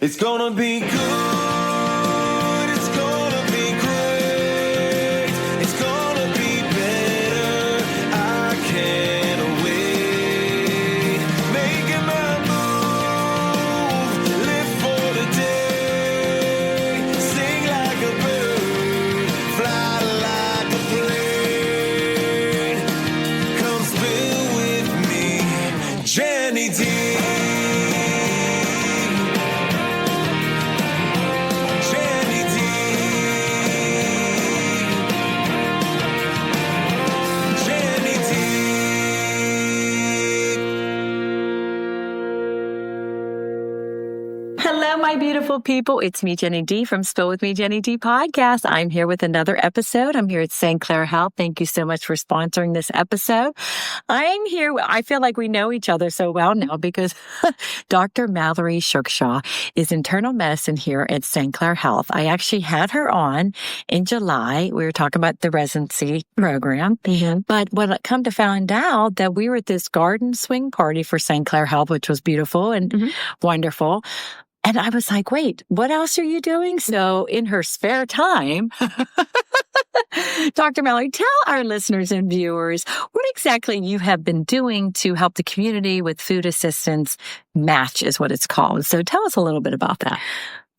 It's gonna be good. It's gonna be great. It's gonna be better. I can't wait. Making my move. Live for the day. Sing like a bird. Fly like a plane. Come spill with me. Jenny D. Hello, my beautiful people. It's me, Jenny D from Spill With Me, Jenny D podcast. I'm here with another episode. I'm here at Clair Health. Thank you so much for sponsoring this episode. I'm here. I feel like we know each other so well now because Dr. Mallory Ciuksza is internal medicine here at Clair Health. I actually had her on in July. We were talking about the residency program. But when I come to find out that we were at this garden swing party for Clair Health, which was beautiful and wonderful. And I was like, wait, what else are you doing? So in her spare time, Dr. Mallory, tell our listeners and viewers what exactly you have been doing to help the community with food assistance match is what it's called. So tell us a little bit about that.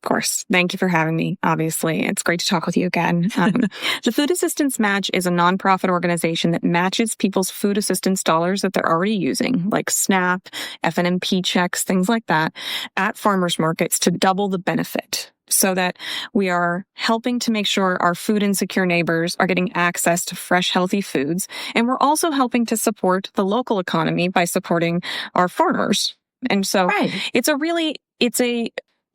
Of course. Thank you for having me. Obviously, it's great to talk with you again. The Food Assistance Match is a nonprofit organization that matches people's food assistance dollars that they're already using, like SNAP, FNMP checks, things like that, at farmers markets to double the benefit so that we are helping to make sure our food insecure neighbors are getting access to fresh, healthy foods. And we're also helping to support the local economy by supporting our farmers. And so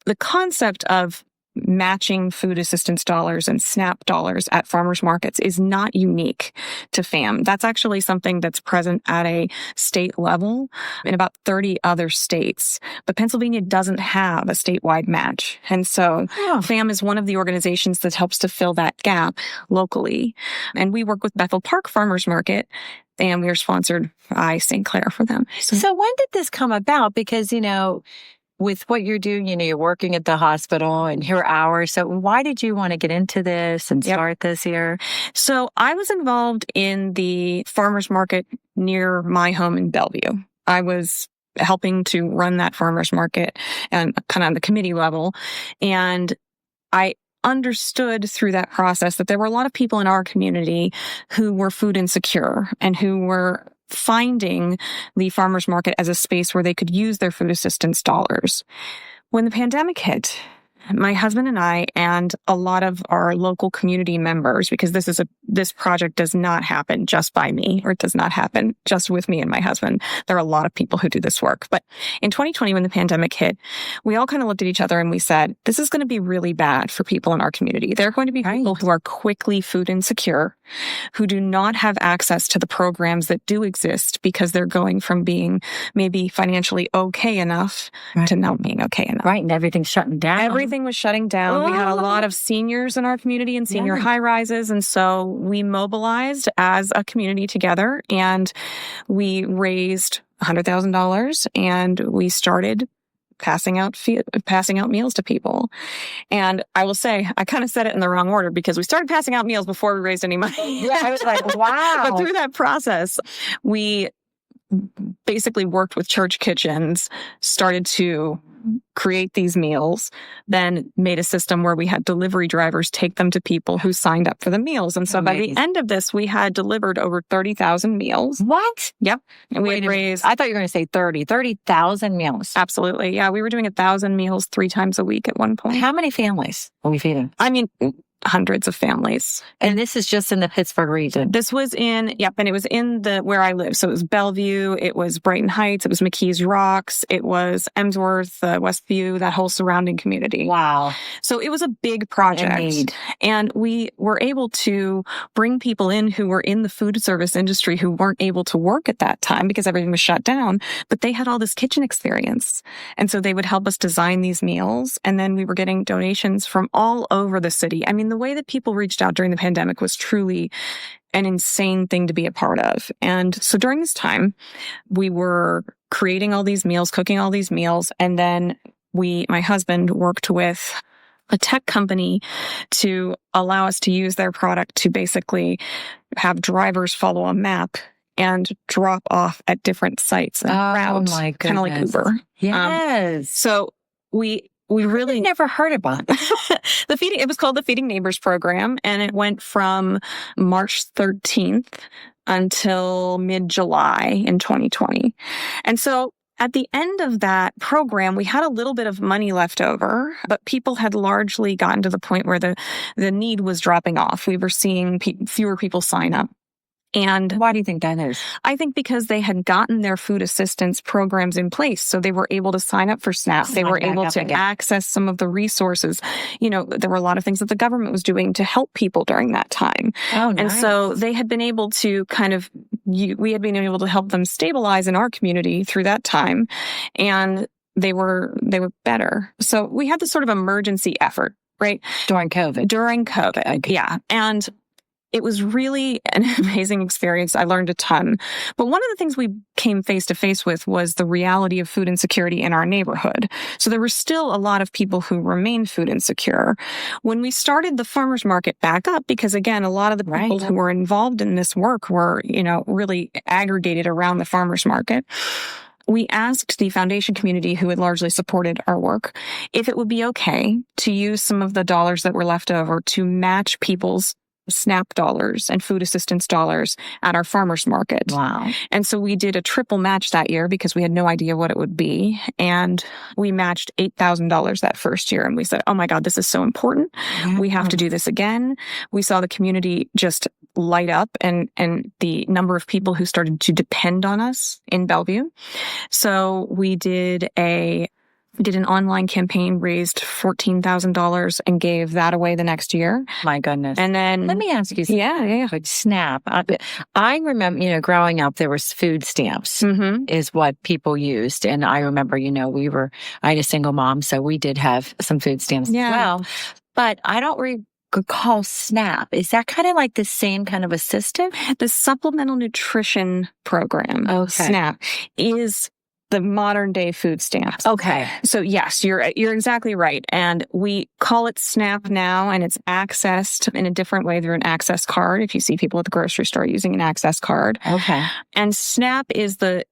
the concept of matching food assistance dollars and SNAP dollars at farmers markets is not unique to FAM. That's actually something that's present at a state level in about 30 other states. But Pennsylvania doesn't have a statewide match. And so FAM is one of the organizations that helps to fill that gap locally. And we work with Bethel Park Farmers Market, and we are sponsored by Clair for them. So when did this come about? Because, with what you're doing, you're working at the hospital and your hours. So why did you want to get into this and start this here? So I was involved in the farmers market near my home in Bellevue. I was helping to run that farmers market and kind of on the committee level. And I understood through that process that there were a lot of people in our community who were food insecure and who were finding the farmers market as a space where they could use their food assistance dollars. When the pandemic hit, my husband and I and a lot of our local community members, because this project does not happen just by me, or it does not happen just with me and my husband. There are a lot of people who do this work. But in 2020, when the pandemic hit, we all kind of looked at each other and we said, this is going to be really bad for people in our community. There are going to be people who are quickly food insecure, who do not have access to the programs that do exist because they're going from being maybe financially okay enough to not being okay enough. Right, and everything's shutting down. Everything was shutting down. We had a lot of seniors in our community and senior high rises. And so we mobilized as a community together and we raised $100,000 and we started passing out meals to people. And I will say, I kind of said it in the wrong order because we started passing out meals before we raised any money. Yeah, I was like, wow. But through that process, we basically worked with church kitchens, started to create these meals, then made a system where we had delivery drivers take them to people who signed up for the meals. And so by the end of this, we had delivered over 30,000 meals. What? Yep. And we had raised... I thought you were going to say 30,000 meals. Absolutely. Yeah. We were doing 1,000 meals 3 times a week at one point. How many families are we feeding? I mean, hundreds of families. And this is just in the Pittsburgh region? This was and it was in where I live. So it was Bellevue, it was Brighton Heights, it was McKees Rocks, it was Emsworth, Westview, that whole surrounding community. Wow. So it was a big project. And we were able to bring people in who were in the food service industry who weren't able to work at that time because everything was shut down, but they had all this kitchen experience. And so they would help us design these meals. And then we were getting donations from all over the city. I mean, the way that people reached out during the pandemic was truly an insane thing to be a part of. And so during this time, we were creating all these meals, cooking all these meals, and then my husband worked with a tech company to allow us to use their product to basically have drivers follow a map and drop off at different sites and routes, kind of like Uber. Yes. So we really never heard about it was called the Feeding Neighbors program, and it went from March 13th until mid-July in 2020. And so at the end of that program, we had a little bit of money left over, but people had largely gotten to the point where the need was dropping off. We were seeing fewer people sign up. And why do you think that is? I think because they had gotten their food assistance programs in place. So they were able to sign up for SNAP. They were able to access some of the resources. There were a lot of things that the government was doing to help people during that time. Oh, nice. And so they had been able to we had been able to help them stabilize in our community through that time. And they were better. So we had this sort of emergency effort, right? During COVID. Okay. Yeah. And it was really an amazing experience. I learned a ton. But one of the things we came face to face with was the reality of food insecurity in our neighborhood. So there were still a lot of people who remained food insecure. When we started the farmers market back up, because again, a lot of the people who were involved in this work were, really aggregated around the farmers market. We asked the foundation community, who had largely supported our work, if it would be okay to use some of the dollars that were left over to match people's SNAP dollars and food assistance dollars at our farmers market. Wow. And so we did a triple match that year because we had no idea what it would be. And we matched $8,000 that first year. And we said, oh my God, this is so important. Mm-hmm. We have to do this again. We saw the community just light up and the number of people who started to depend on us in Bellevue. So we did an online campaign, raised $14,000 and gave that away the next year. My goodness. And then let me ask you something. Yeah. SNAP. I remember, growing up, there was food stamps is what people used. And I remember, I had a single mom, so we did have some food stamps as well. But I don't recall SNAP. Is that kind of like the same kind of a system? The Supplemental Nutrition Program, SNAP, is the modern day food stamps. Okay. So yes, you're exactly right. And we call it SNAP now, and it's accessed in a different way through an access card. If you see people at the grocery store using an access card. Okay. And SNAP is the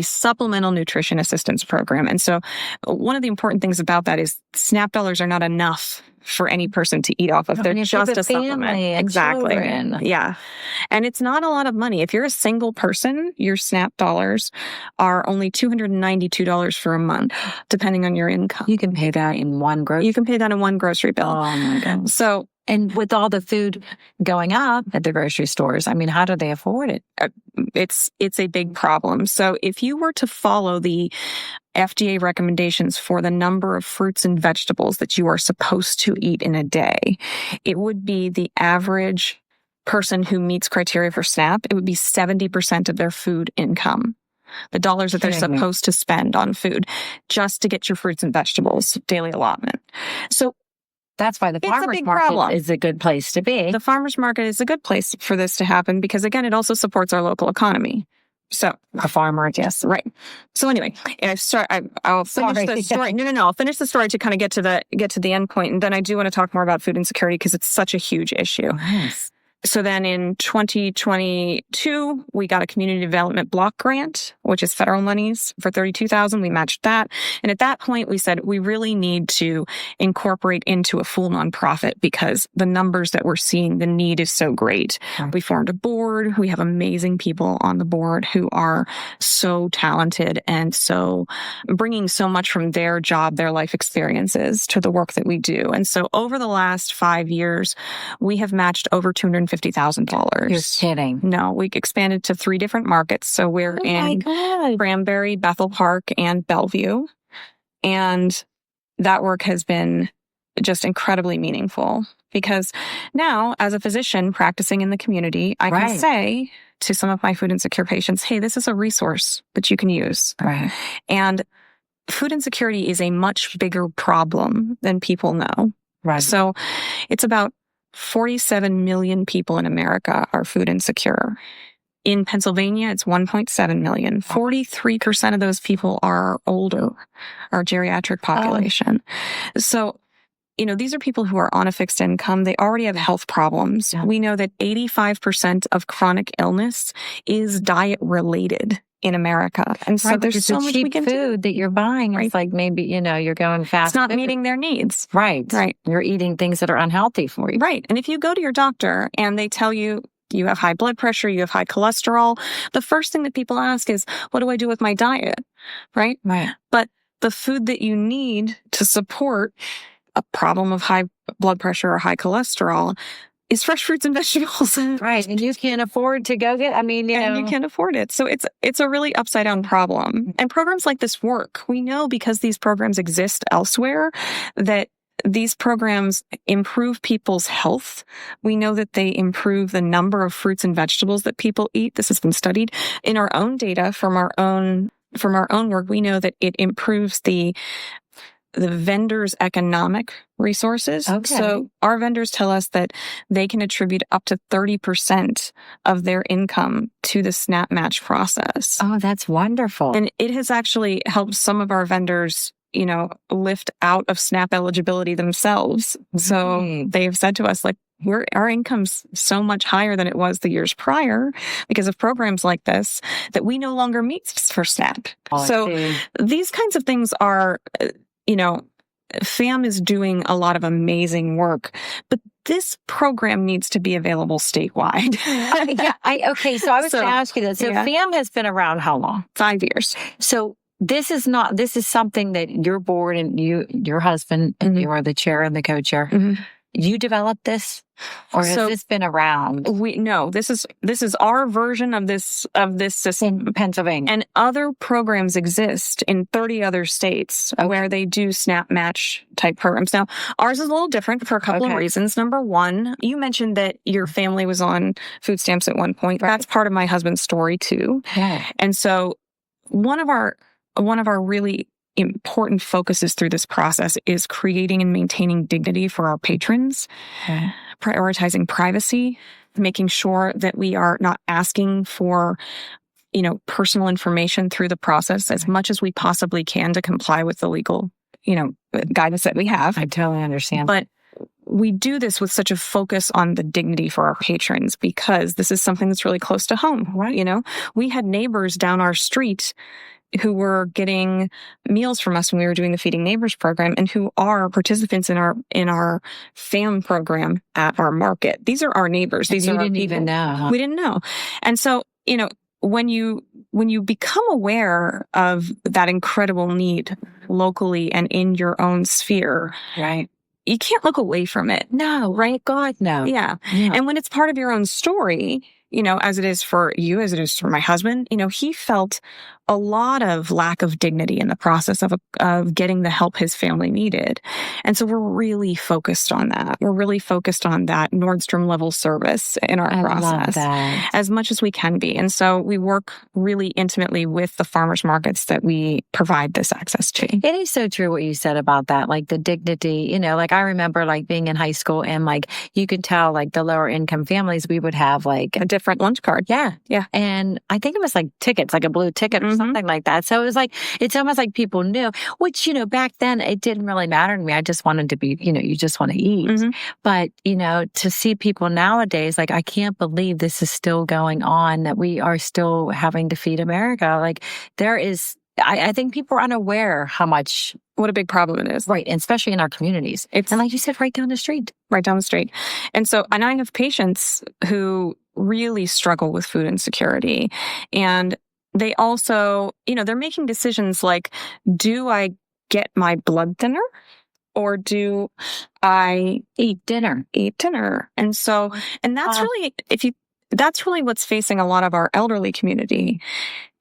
Supplemental Nutrition Assistance Program. And so one of the important things about that is SNAP dollars are not enough for any person to eat off of. They're just a supplement. Exactly. Children. Yeah. And it's not a lot of money. If you're a single person, your SNAP dollars are only $292 for a month, depending on your income. You can pay that in one grocery. You can pay that in one grocery bill. Oh my God. So, and with all the food going up at the grocery stores, how do they afford it? It's a big problem. So if you were to follow the FDA recommendations for the number of fruits and vegetables that you are supposed to eat in a day, it would be the average person who meets criteria for SNAP, it would be 70% of their food income. The dollars that they're supposed to spend on food just to get your fruits and vegetables daily allotment. So that's why the farmers market is a good place to be. The farmers market is a good place for this to happen because, again, it also supports our local economy. So a farmer, yes, right. So anyway, I'll finish the story. No. I'll finish the story to kind of get to the end point, and then I do want to talk more about food insecurity because it's such a huge issue. Nice. So then in 2022, we got a community development block grant, which is federal monies for $32,000. We matched that. And at that point, we said we really need to incorporate into a full nonprofit because the numbers that we're seeing, the need is so great. Okay. We formed a board. We have amazing people on the board who are so talented and so bringing so much from their job, their life experiences to the work that we do. And so over the last 5 years, we have matched over $250,000. You're kidding. No, we expanded to 3 different markets. So we're in Cranberry, Bethel Park, and Bellevue. And that work has been just incredibly meaningful because now, as a physician practicing in the community, I can say to some of my food insecure patients, hey, this is a resource that you can use. Right. And food insecurity is a much bigger problem than people know. Right. So it's about 47 million people in America are food insecure. In Pennsylvania, it's 1.7 million. 43% of those people are older, our geriatric population. So, these are people who are on a fixed income. They already have health problems. Yeah. We know that 85% of chronic illness is diet related in America. And so there's so much we can do. Food that you're buying. Right. It's like maybe, you're going fast. It's not meeting their needs. Right. You're eating things that are unhealthy for you. Right. And if you go to your doctor and they tell you, you have high blood pressure, you have high cholesterol, the first thing that people ask is, what do I do with my diet? Right? Right. But the food that you need to support a problem of high blood pressure or high cholesterol is fresh fruits and vegetables. Right. And you can't afford to go get, and you can't afford it. So it's a really upside down problem. And programs like this work. We know because these programs exist elsewhere that these programs improve people's health. We know that they improve the number of fruits and vegetables that people eat. This has been studied in our own data from our own work. We know that it improves the vendors' economic resources. Okay. So our vendors tell us that they can attribute up to 30% of their income to the SNAP match process. Oh, that's wonderful. And it has actually helped some of our vendors lift out of SNAP eligibility themselves. So they've said to us, like, our income's so much higher than it was the years prior because of programs like this that we no longer meet for SNAP. So these kinds of things are, FAM is doing a lot of amazing work, but this program needs to be available statewide. So I was going to ask you that. So FAM has been around how long? 5 years. So this is something that your board and your husband, and you are the chair and the co-chair. Mm-hmm. You developed this, or has this been around? This is our version of this system in Pennsylvania, and other programs exist in 30 other states where they do SNAP match type programs. Now, ours is a little different for a couple of reasons. Number one, you mentioned that your family was on food stamps at one point. Right. That's part of my husband's story too. Yeah. And so one of our really important focuses through this process is creating and maintaining dignity for our patrons, prioritizing privacy, making sure that we are not asking for, personal information through the process as much as we possibly can to comply with the legal, guidance that we have. I totally understand. But we do this with such a focus on the dignity for our patrons because this is something that's really close to home. Right. We had neighbors down our street who were getting meals from us when we were doing the Feeding Neighbors program and who are participants in our FAM program at our market. These are our neighbors. These are our people. Even know. Huh? We didn't know. And so, when you become aware of that incredible need locally and in your own sphere, right, you can't look away from it. No, right? God, no. Yeah. And when it's part of your own story, as it is for you, as it is for my husband, he felt a lot of lack of dignity in the process of getting the help his family needed. And so we're really focused on that. We're really focused on that Nordstrom level service in our process as much as we can be. And so we work really intimately with the farmers markets that we provide this access to. It is so true what you said about that, like the dignity, like I remember like being in high school and like you could tell like the lower income families, we would have like a different lunch card. Yeah. And I think it was like tickets, like a blue ticket or something like that. So it was like, it's almost like people knew, which, back then it didn't really matter to me. I just wanted to be, you just want to eat. Mm-hmm. But, to see people nowadays, like, I can't believe this is still going on, that we are still having to feed America. Like there is, I think people are unaware what a big problem it is. Right. And especially in our communities. And like you said, right down the street. And so, and I have patients who really struggle with food insecurity. And they also, they're making decisions like, do I get my blood thinner or do I eat dinner? And so, and that's that's really what's facing a lot of our elderly community.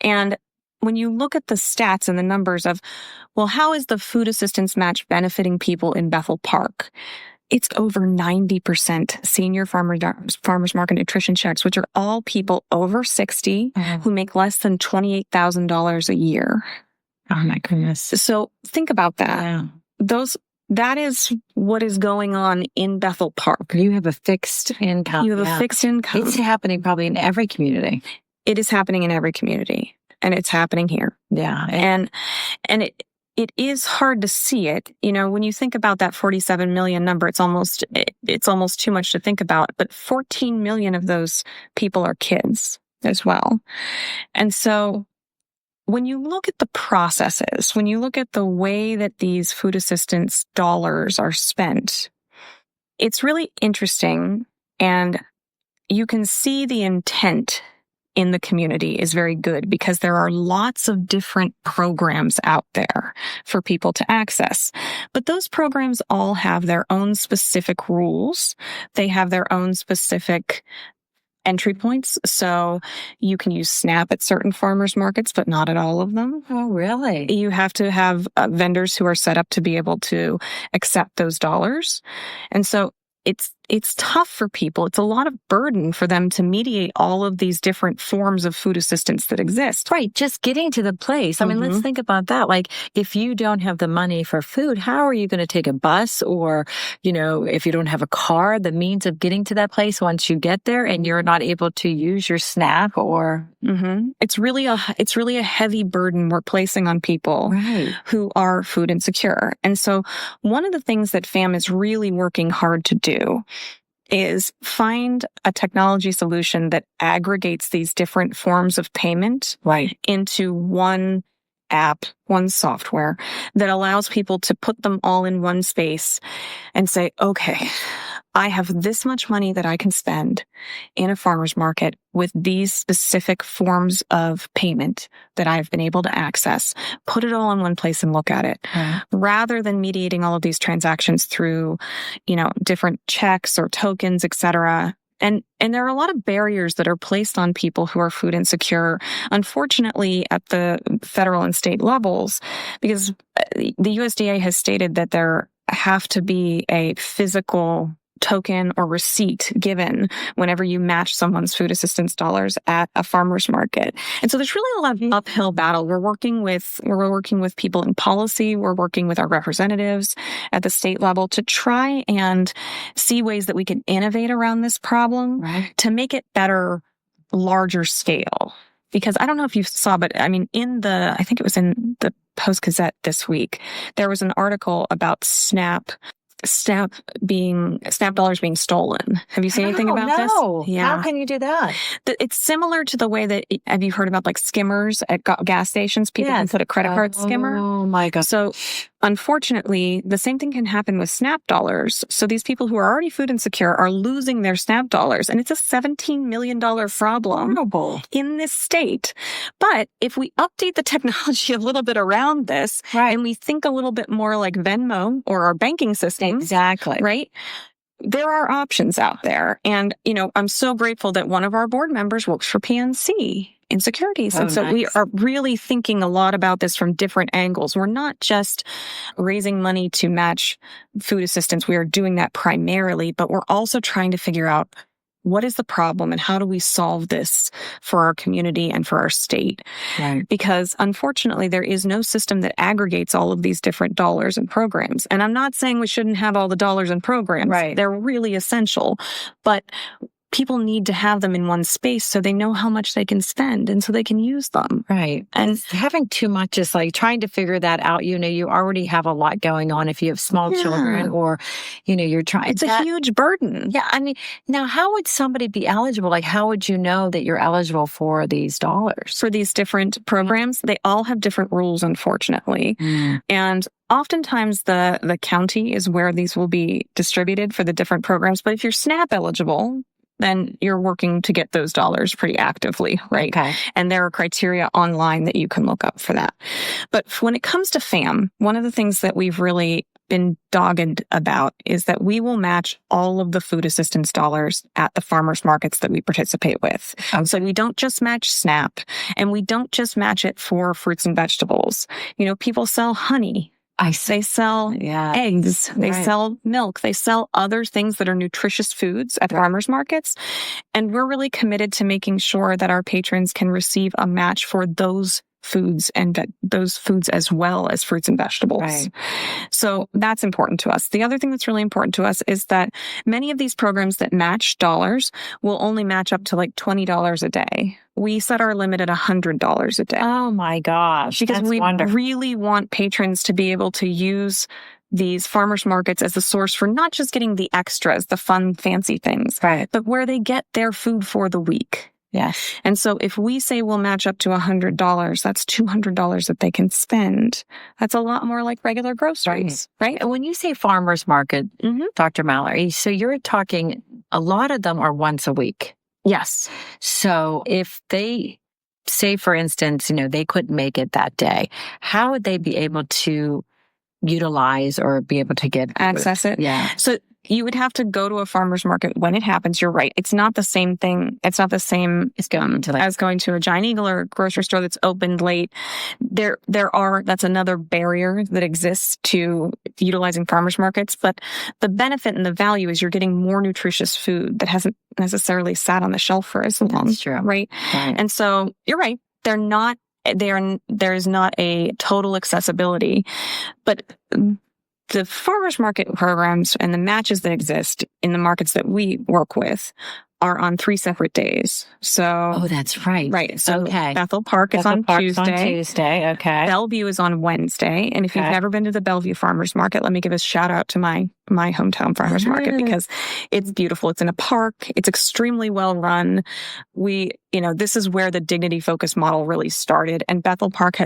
And when you look at the stats and the numbers of, well, how is the food assistance match benefiting people in Bethel Park? It's over 90% senior farmers market nutrition checks, which are all people over 60 who make less than $28,000 a year. Oh my goodness. So think about that. Yeah. That is what is going on in Bethel Park. You have a fixed income. It's happening probably in every community. it is happening in every community, and it's happening here. Yeah. And it is hard to see it. When you think about that 47 million number, it's almost too much to think about. But 14 million of those people are kids as well. And so when you look at the processes, when you look at the way that these food assistance dollars are spent, it's really interesting. And you can see the intent in the community is very good because there are lots of different programs out there for people to access. But those programs all have their own specific rules. They have their own specific entry points. So you can use SNAP at certain farmers markets, but not at all of them. Oh, really? You have to have vendors who are set up to be able to accept those dollars. And so it's tough for people. It's a lot of burden for them to mediate all of these different forms of food assistance that exist. Right. Just getting to the place. I mean, let's think about that. Like, if you don't have the money for food, how are you going to take a bus? Or, if you don't have a car, the means of getting to that place once you get there and you're not able to use your SNAP or... It's really a heavy burden we're placing on people who are food insecure. And so one of the things that FAM is really working hard to do is find a technology solution that aggregates these different forms of payment into one app, one software that allows people to put them all in one space and say, okay, I have this much money that I can spend in a farmer's market with these specific forms of payment that I've been able to access. Put it all in one place and look at it rather than mediating all of these transactions through, different checks or tokens, et cetera. And there are a lot of barriers that are placed on people who are food insecure, unfortunately, at the federal and state levels, because the USDA has stated that there have to be a physical token or receipt given whenever you match someone's food assistance dollars at a farmer's market. And so there's really a lot of uphill battle. We're working with people in policy. We're working with our representatives at the state level to try and see ways that we can innovate around this problem to make it better, larger scale. Because I don't know if you saw, but I mean, I think it was in the Post-Gazette this week, there was an article about SNAP dollars being stolen. Have you seen anything about this? No. Yeah. How can you do that? It's similar to the way that, have you heard about like skimmers at gas stations? People can put a credit card skimmer. Oh my God. So unfortunately, the same thing can happen with SNAP dollars. So these people who are already food insecure are losing their SNAP dollars. And it's a $17 million problem in this state. But if we update the technology a little bit around this and we think a little bit more like Venmo or our banking system, right? There are options out there. And, I'm so grateful that one of our board members works for PNC Insecurities. And so we are really thinking a lot about this from different angles. We're not just raising money to match food assistance. We are doing that primarily, but we're also trying to figure out what is the problem and how do we solve this for our community and for our state? Because unfortunately, there is no system that aggregates all of these different dollars and programs. And I'm not saying we shouldn't have all the dollars and programs. They're really essential, but people need to have them in one space so they know how much they can spend and so they can use them. And having too much is like trying to figure that out. You already have a lot going on if you have small children or, you're trying. It's a huge burden. Yeah. I mean, now how would somebody be eligible? Like, how would you know that you're eligible for these dollars? For these different programs, they all have different rules, unfortunately. And oftentimes the county is where these will be distributed for the different programs. But if you're SNAP eligible, then you're working to get those dollars pretty actively, right? And there are criteria online that you can look up for that. But when it comes to FAM, one of the things that we've really been dogged about is that we will match all of the food assistance dollars at the farmers markets that we participate with. So we don't just match SNAP, and we don't just match it for fruits and vegetables. People sell honey. They sell eggs, they sell milk, they sell other things that are nutritious foods at farmers markets. And we're really committed to making sure that our patrons can receive a match for those foods and those foods as well as fruits and vegetables. Right. So that's important to us. The other thing that's really important to us is that many of these programs that match dollars will only match up to like $20 a day. We set our limit at $100 a day. Oh my gosh. Because that's we wonderful. really want patrons to be able to use these farmers markets as the source for not just getting the extras, the fun, fancy things, Right. but where they get their food for the week. Yes. And so if we say we'll match up to $100, that's $200 that they can spend. That's a lot more like regular groceries, right? And when you say farmers market, Dr. Mallory, so you're talking, a lot of them are once a week. Yes. So if they say, for instance, they couldn't make it that day, how would they be able to utilize or be able to get access it? Yeah. So you would have to go to a farmer's market when it happens. You're right. It's not the same thing. It's not the same as going to a Giant Eagle or a grocery store that's opened late. That's another barrier that exists to utilizing farmers markets. But the benefit and the value is you're getting more nutritious food that hasn't necessarily sat on the shelf for as long. That's true. Right. And so you're right. There is not a total accessibility, but the farmers market programs and the matches that exist in the markets that we work with are on 3 separate days. So, that's right. Right. So okay. Bethel Park is on Tuesday. Okay. Bellevue is on Wednesday. And if you've never been to the Bellevue Farmers Market, let me give a shout out to my hometown farmers market because it's beautiful. It's in a park. It's extremely well run. This is where the dignity focused model really started. And Bethel Park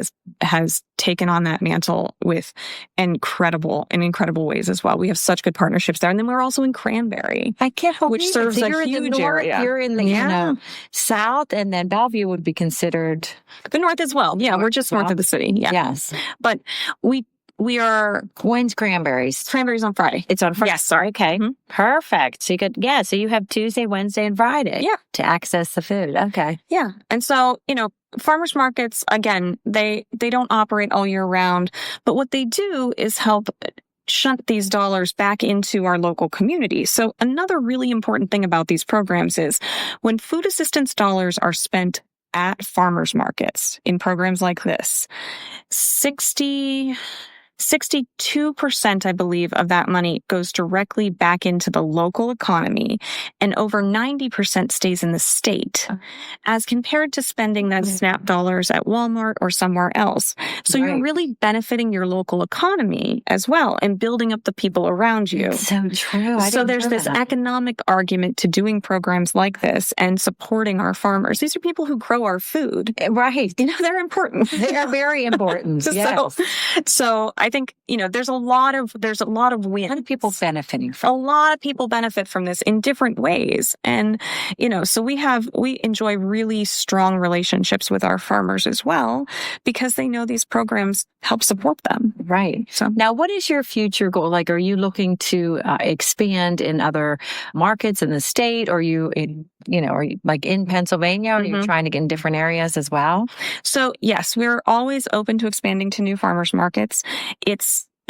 has taken on that mantle with incredible ways as well. We have such good partnerships there. And then we're also in Cranberry. I can't believe which serves a huge area. You're in the south, and then Bellevue would be considered the north as well. Yeah, we're just north of the city. Yeah. Yes. But we are... When's Cranberries? Cranberries on Friday. It's on Friday. Yes, sorry. Okay. Mm-hmm. Perfect. So so you have Tuesday, Wednesday, and Friday to access the food. Okay. Yeah. And so, farmers markets, again, they don't operate all year round, but what they do is help shunt these dollars back into our local communities. So another really important thing about these programs is when food assistance dollars are spent at farmers markets in programs like this, 62%, I believe, of that money goes directly back into the local economy, and over 90% stays in the state, as compared to spending that SNAP dollars at Walmart or somewhere else. So you're really benefiting your local economy as well and building up the people around you. It's so true. So there's this economic argument to doing programs like this and supporting our farmers. These are people who grow our food. Right. They're important. They are very important. Yes. So I think, there's a lot of wins. A lot of people benefiting from. A lot of people benefit from this in different ways. And, so we enjoy really strong relationships with our farmers as well, because they know these programs help support them. Right. So now, what is your future goal? Like, are you looking to expand in other markets in the state? Or are you like in Pennsylvania? Or are you trying to get in different areas as well? So yes, we're always open to expanding to new farmers markets.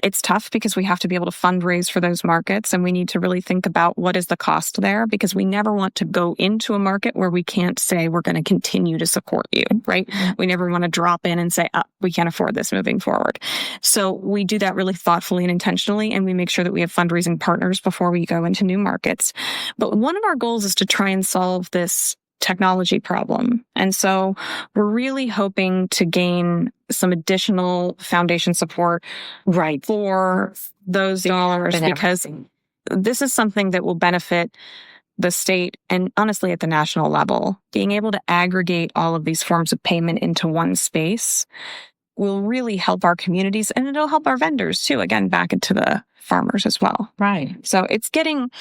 It's tough because we have to be able to fundraise for those markets, and we need to really think about what is the cost there, because we never want to go into a market where we can't say we're going to continue to support you, right? We never want to drop in and say, we can't afford this moving forward. So we do that really thoughtfully and intentionally, and we make sure that we have fundraising partners before we go into new markets. But one of our goals is to try and solve this technology problem. And so we're really hoping to gain some additional foundation support for those dollars, because this is something that will benefit the state and honestly at the national level. Being able to aggregate all of these forms of payment into one space will really help our communities, and it'll help our vendors too, again, back into the farmers as well. Right. So it's getting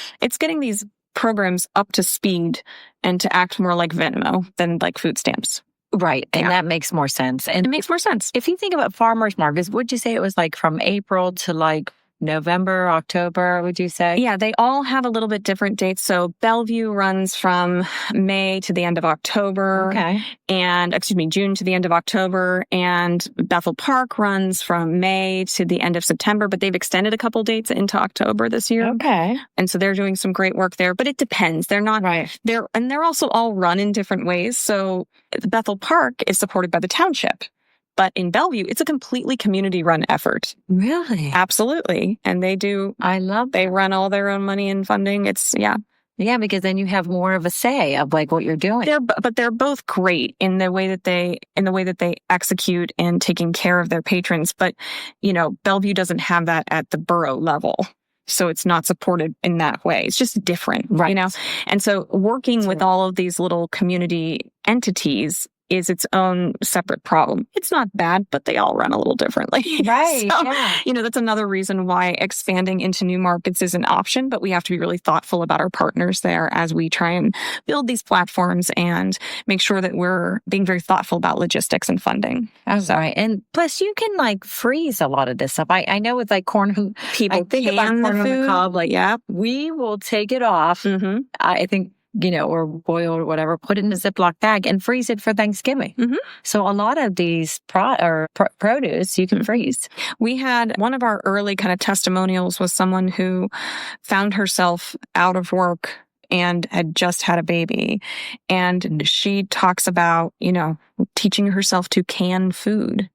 these programs up to speed and to act more like Venmo than like food stamps. Right. And that makes more sense. And it makes more sense. If you think about farmers markets, would you say it was like from April to like November, October, would you say? Yeah, they all have a little bit different dates. So Bellevue runs from May to the end of October. Okay. And, June to the end of October. And Bethel Park runs from May to the end of September, but they've extended a couple dates into October this year. Okay. And so they're doing some great work there, but it depends. They're not, they're also all run in different ways. So Bethel Park is supported by the township. But in Bellevue, it's a completely community-run effort. Really? Absolutely. And I love they that. run all their own money and funding. Yeah, because then you have more of a say of like what you're doing. But they're both great in the way that they execute and taking care of their patrons. But, Bellevue doesn't have that at the borough level. So it's not supported in that way. It's just different, Right. And so working with all of these little community entities is its own separate problem. It's not bad, but they all run a little differently. Right. So, yeah. that's another reason why expanding into new markets is an option, but we have to be really thoughtful about our partners there as we try and build these platforms and make sure that we're being very thoughtful about logistics and funding. Right. And plus you can like freeze a lot of this stuff. I know with like corn, People think about can corn on the food. cob, like, we will take it off. Mm-hmm. I think, or boil or whatever, put it in a Ziploc bag and freeze it for Thanksgiving. Mm-hmm. So a lot of these produce you can freeze. We had one of our early kind of testimonials was someone who found herself out of work and had just had a baby. And she talks about, teaching herself to can food.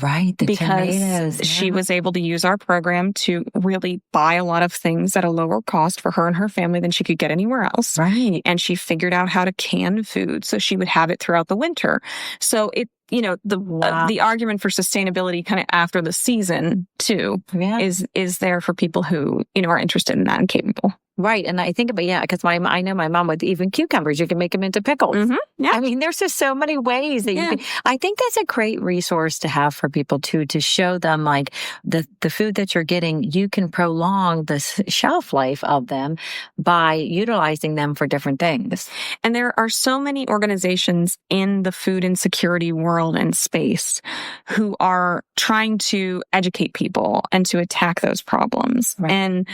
Right. Because tomatoes, she was able to use our program to really buy a lot of things at a lower cost for her and her family than she could get anywhere else. Right. And she figured out how to can food so she would have it throughout the winter. So the argument for sustainability kind of after the season too is there for people who, are interested in that and capable. Right. And I think about, because I know my mom with even cucumbers, you can make them into pickles. Mm-hmm. Yeah. I mean, there's just so many ways that you can. I think that's a great resource to have for people too, to show them like the food that you're getting, you can prolong the shelf life of them by utilizing them for different things. And there are so many organizations in the food insecurity world and space who are trying to educate people and to attack those problems. Right. And,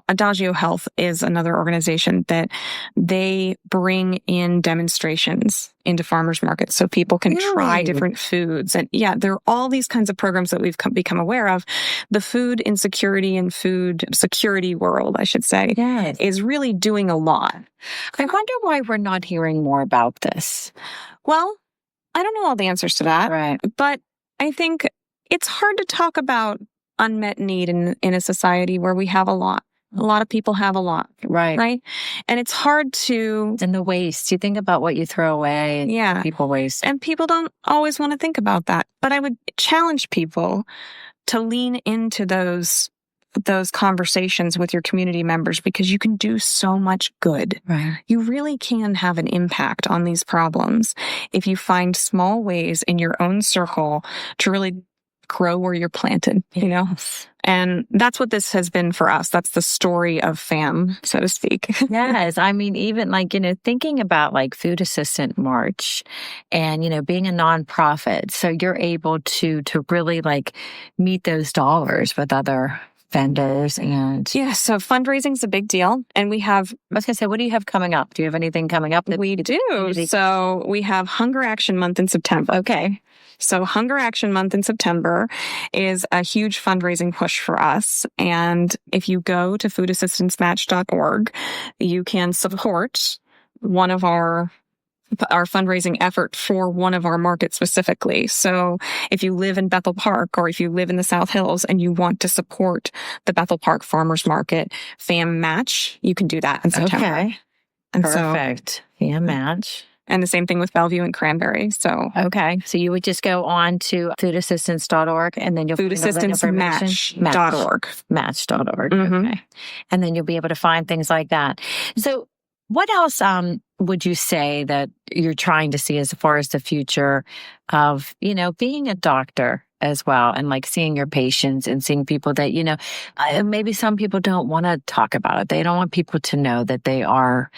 Adagio Health is another organization that they bring in demonstrations into farmers markets so people can try different foods. And there are all these kinds of programs that we've become aware of. The food insecurity and food security world, I should say, is really doing a lot. I wonder why we're not hearing more about this. Well, I don't know all the answers to that. Right. But I think it's hard to talk about unmet need in a society where we have a lot. A lot of people have a lot. Right. And it's hard to... And the waste. You think about what you throw away. And people waste. And people don't always want to think about that. But I would challenge people to lean into those conversations with your community members because you can do so much good. Right. You really can have an impact on these problems if you find small ways in your own circle to really grow where you're planted, And that's what this has been for us. That's the story of FAM, so to speak. Yes. I mean, even like, thinking about like Food Assistant March and, being a nonprofit. So you're able to really like meet those dollars with other vendors and... So fundraising is a big deal. And we have... I was going to say, what do you have coming up? Do you have anything coming up? We do. So we have Hunger Action Month in September. Okay. So Hunger Action Month in September is a huge fundraising push for us. And if you go to foodassistancematch.org, you can support one of our fundraising effort for one of our markets specifically. So if you live in Bethel Park or if you live in the South Hills and you want to support the Bethel Park Farmers Market FAM Match, you can do that in September. Okay. And perfect. FAM Match. And the same thing with Bellevue and Cranberry. So so you would just go on to foodassistance.org and then you'll foodassistancematch.org. Match.org. Mm-hmm. Okay. And then you'll be able to find things like that. So what else would you say that you're trying to see as far as the future of, being a doctor as well and like seeing your patients and seeing people that, maybe some people don't want to talk about it. They don't want people to know that they are,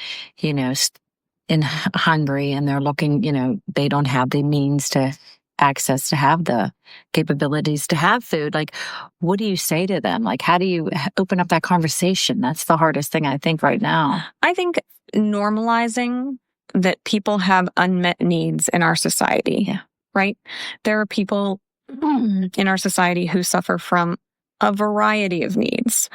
hungry and they're looking, they don't have the means to access to have the capabilities to have food. Like, what do you say to them? Like, how do you open up that conversation? That's the hardest thing I think right now. I think normalizing that people have unmet needs in our society, right? There are people in our society who suffer from a variety of needs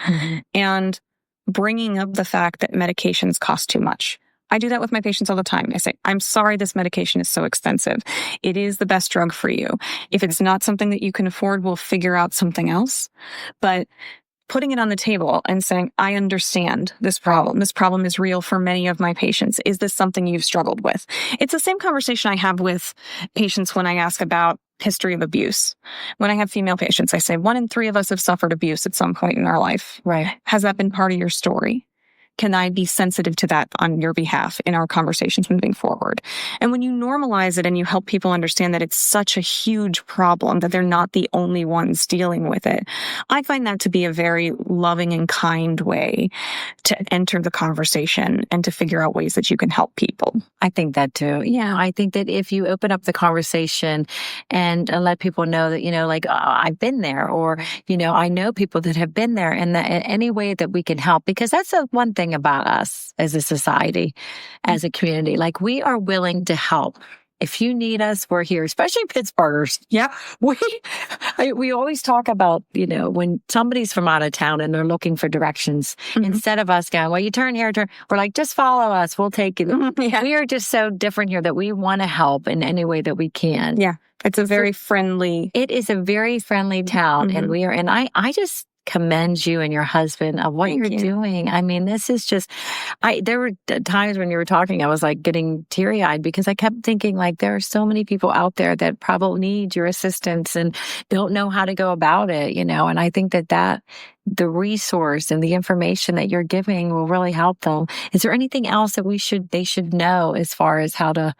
and bringing up the fact that medications cost too much. I do that with my patients all the time. I say, I'm sorry this medication is so expensive. It is the best drug for you. If it's not something that you can afford, we'll figure out something else. But putting it on the table and saying, I understand this problem. This problem is real for many of my patients. Is this something you've struggled with? It's the same conversation I have with patients when I ask about history of abuse. When I have female patients, I say 1 in 3 of us have suffered abuse at some point in our life. Right. Has that been part of your story? Can I be sensitive to that on your behalf in our conversations moving forward? And when you normalize it and you help people understand that it's such a huge problem, that they're not the only ones dealing with it, I find that to be a very loving and kind way to enter the conversation and to figure out ways that you can help people. I think that too. Yeah. I think that if you open up the conversation and let people know that, like, I've been there, or, I know people that have been there, and that in any way that we can help, because that's the one thing about us as a society, as a community. Like, we are willing to help. If you need us, we're here, especially Pittsburghers. Yeah. We always talk about, when somebody's from out of town and they're looking for directions, instead of us going, well, you turn here, we're like, just follow us. We'll take you. Yeah. We are just so different here that we want to help in any way that we can. Yeah. It's a very friendly. It is a very friendly town. And I just commend you and your husband of what you're doing. I mean, this is just, there were times when you were talking, I was like getting teary eyed, because I kept thinking, like, there are so many people out there that probably need your assistance and don't know how to go about it, and I think that the resource and the information that you're giving will really help them. Is there anything else that they should know as far as how to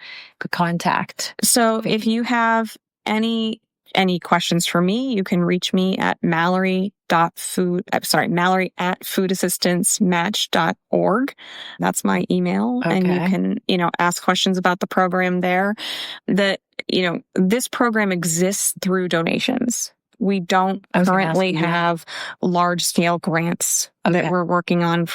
contact? So if you have any questions for me, you can reach me at Mallory at foodassistancematch.org. That's my email. Okay. And you can, ask questions about the program there. This program exists through donations. We don't currently have large-scale grants that we're working on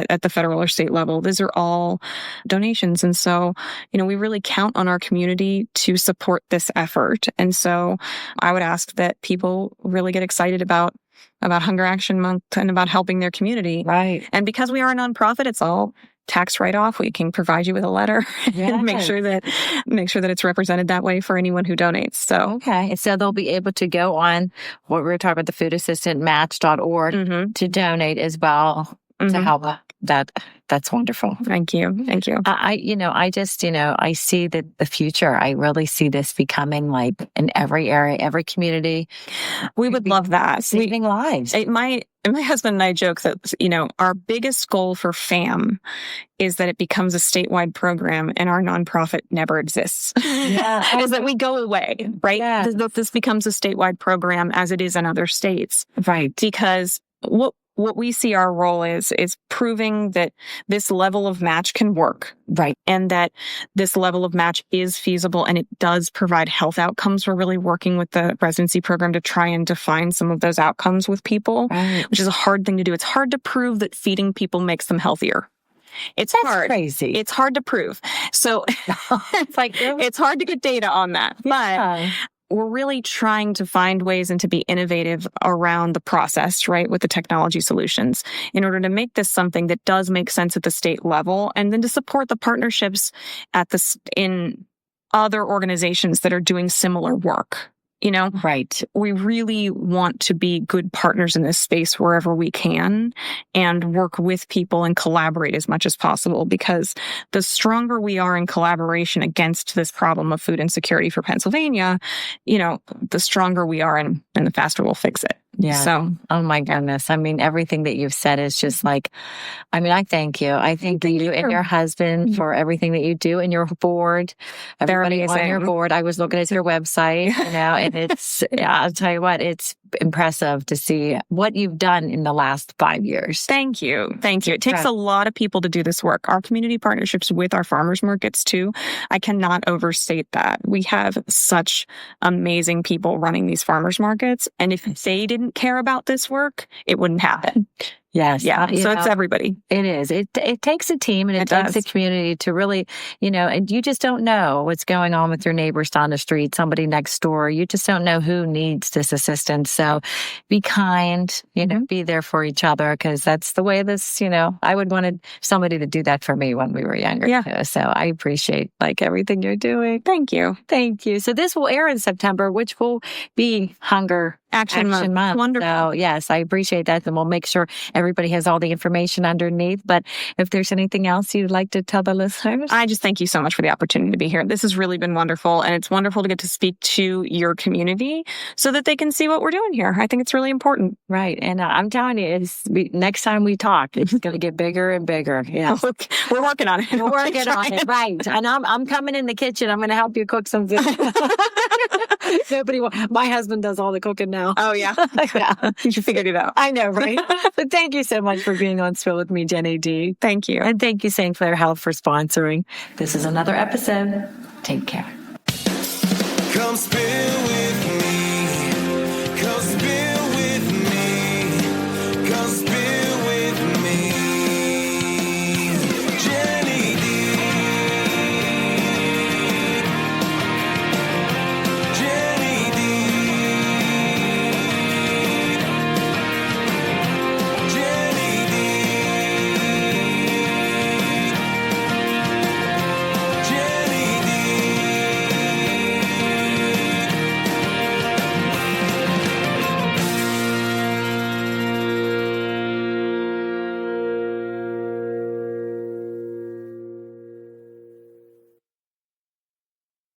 at the federal or state level. These are all donations. And so, we really count on our community to support this effort. And so I would ask that people really get excited about Hunger Action Month and about helping their community. Right. And because we are a nonprofit, it's all tax write-off. We can provide you with a letter and make sure that it's represented that way for anyone who donates. So okay, so they'll be able to go on what we were talking about, the foodassistantmatch.org, to donate as well to help. That's wonderful. Thank you. I see that the future. I really see this becoming like in every area, every community. We would love that. Saving lives. My husband and I joke that, our biggest goal for FAM is that it becomes a statewide program and our nonprofit never exists. Yeah. Is that we go away, right? Yeah. This becomes a statewide program as it is in other states. Right. Because what we see our role is proving that this level of match can work. Right. And that this level of match is feasible and it does provide health outcomes. We're really working with the residency program to try and define some of those outcomes with people, which is a hard thing to do. It's hard to prove that feeding people makes them healthier. That's hard. Crazy. It's hard to prove. So it's like, it's hard to get data on that. But we're really trying to find ways and to be innovative around the process, right, with the technology solutions in order to make this something that does make sense at the state level, and then to support the partnerships in other organizations that are doing similar work. Right. We really want to be good partners in this space wherever we can and work with people and collaborate as much as possible, because the stronger we are in collaboration against this problem of food insecurity for Pennsylvania, the stronger we are and the faster we'll fix it. Yeah. So, oh my goodness. I mean, everything that you've said is just like, I thank you. I thank you and your husband for everything that you do, and your board, everybody on your board. I was looking at your website, and it's, I'll tell you what, it's impressive to see what you've done in the last 5 years. Thank you. It takes a lot of people to do this work. Our community partnerships with our farmers markets too, I cannot overstate that. We have such amazing people running these farmers markets. And if they didn't care about this work, it wouldn't happen. Yes. Yeah. So it's everybody. It is. It takes a team and it takes a community to really, and you just don't know what's going on with your neighbors down the street, somebody next door. You just don't know who needs this assistance. So be kind, be there for each other, because that's the way this, I would wanted somebody to do that for me when we were younger. Yeah. Too. So I appreciate everything you're doing. Thank you. Thank you. So this will air in September, which will be Hunger Action Month. Wonderful. So yes, I appreciate that. And we'll make sure everybody has all the information underneath. But if there's anything else you'd like to tell the listeners? I just thank you so much for the opportunity to be here. This has really been wonderful. And it's wonderful to get to speak to your community so that they can see what we're doing here. I think it's really important. Right. And I'm telling you, next time we talk, it's going to get bigger and bigger. Yeah. We're working on it. We're working on it. Right. And I'm coming in the kitchen. I'm going to help you cook some food. My husband does all the cooking now. Oh, yeah. Yeah. You figured it out. I know, right? But thank you so much for being on Spill With Me, Jenny D. Thank you. And thank you, St. Clair Health, for sponsoring. This is another episode. Take care. Come spill with